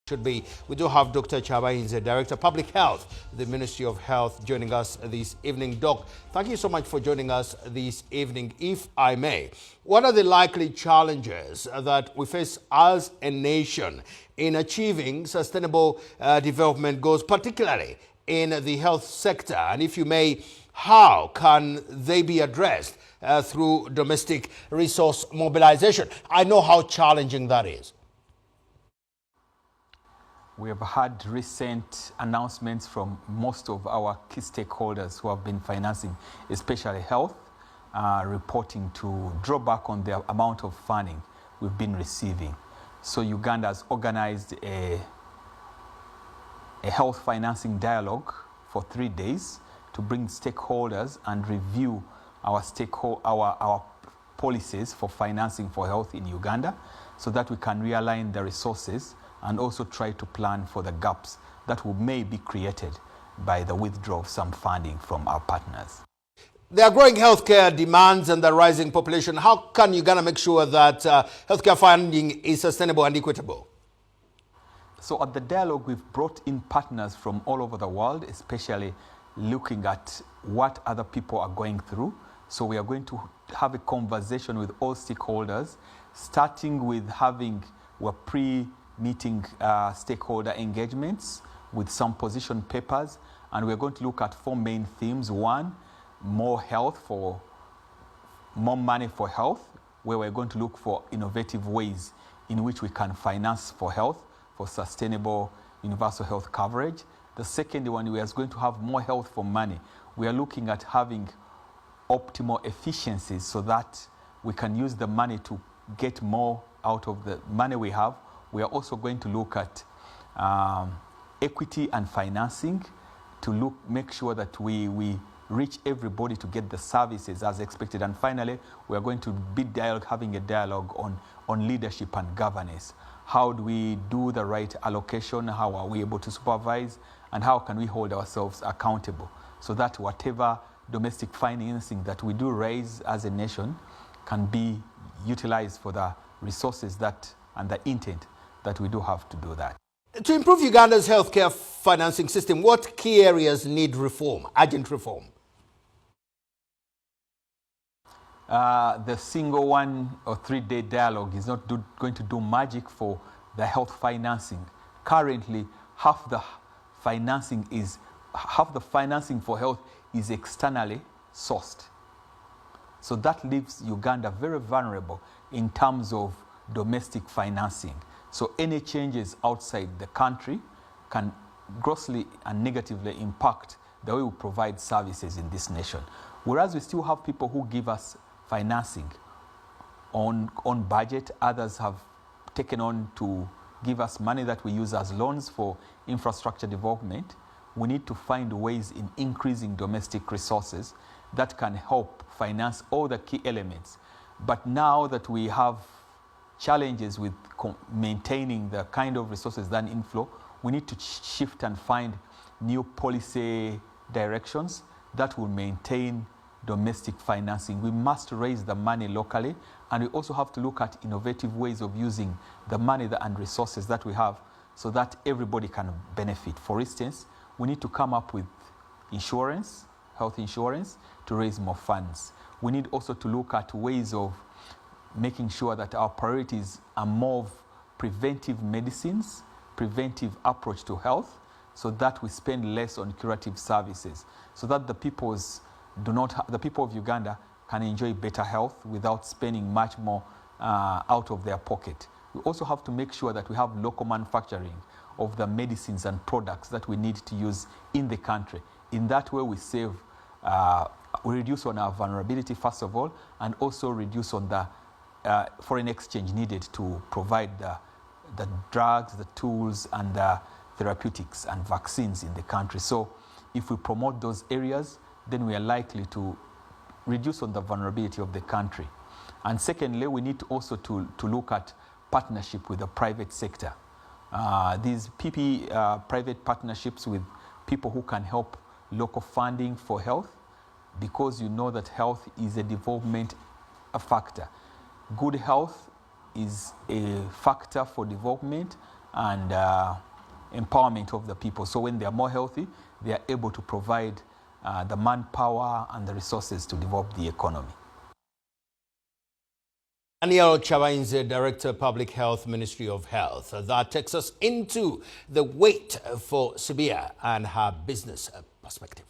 Should be. We do have Dr. Chaba, he's the Director of Public Health, the Ministry of Health, joining us this evening. Doc, thank you so much for joining us this evening. If I may, what are the likely challenges that we face as a nation in achieving sustainable development goals, particularly in the health sector? And if you may, how can they be addressed through domestic resource mobilization? I know how challenging that is. We have had recent announcements from most of our key stakeholders who have been financing, especially health, reporting to draw back on the amount of funding we've been receiving. So Uganda has organized a health financing dialogue for 3 days to bring stakeholders and review our policies for financing for health in Uganda so that we can realign the resources and also try to plan for the gaps that may be created by the withdrawal of some funding from our partners. There are growing healthcare demands and the rising population. How can Uganda make sure that healthcare funding is sustainable and equitable? So at the dialogue, we've brought in partners from all over the world, especially looking at what other people are going through. So we are going to have a conversation with all stakeholders, starting with having pre-meeting stakeholder engagements with some position papers. And we're going to look at 4 main themes. 1, more money for health, where we're going to look for innovative ways in which we can finance for health, for sustainable universal health coverage. The second one, we are going to have more health for money. We are looking at having optimal efficiencies so that we can use the money to get more out of the money we have. We are also going to look at equity and financing to make sure that we reach everybody to get the services as expected. And finally, we are going to be having a dialogue on leadership and governance. How do we do the right allocation? How are we able to supervise? And how can we hold ourselves accountable so that whatever domestic financing that we do raise as a nation can be utilized for the resources and the intent that we do have to do that. To improve Uganda's healthcare financing system, what key areas need reform, urgent reform? The single 1 or 3-day dialogue is not going to do magic for the health financing. Currently, half the financing for health is externally sourced. So that leaves Uganda very vulnerable in terms of domestic financing. So any changes outside the country can grossly and negatively impact the way we provide services in this nation. Whereas we still have people who give us financing on budget, others have taken on to give us money that we use as loans for infrastructure development. We need to find ways in increasing domestic resources that can help finance all the key elements. But now that we have challenges with maintaining the kind of resources that inflow, we need to shift and find new policy directions that will maintain domestic financing. We must raise the money locally, and we also have to look at innovative ways of using the money and resources that we have so that everybody can benefit. For instance, we need to come up with insurance, health insurance, to raise more funds. We need also to look at ways of making sure that our priorities are more of preventive medicines, preventive approach to health, so that we spend less on curative services, so that the people of Uganda can enjoy better health without spending much more out of their pocket. We also have to make sure that we have local manufacturing of the medicines and products that we need to use in the country. In that way, we reduce on our vulnerability, first of all, and also reduce on the foreign exchange needed to provide the drugs, the tools, and the therapeutics and vaccines in the country. So if we promote those areas, then we are likely to reduce on the vulnerability of the country. And secondly, we need also to look at partnership with the private sector. These private partnerships with people who can help local funding for health, because you know that health is a development factor. Good health is a factor for development, and empowerment of the people. So when they are more healthy, they are able to provide the manpower and the resources to develop the economy. Daniel Chabainze, Director, Public Health, Ministry of Health. That takes us into the wait for Sibiya and her business perspective.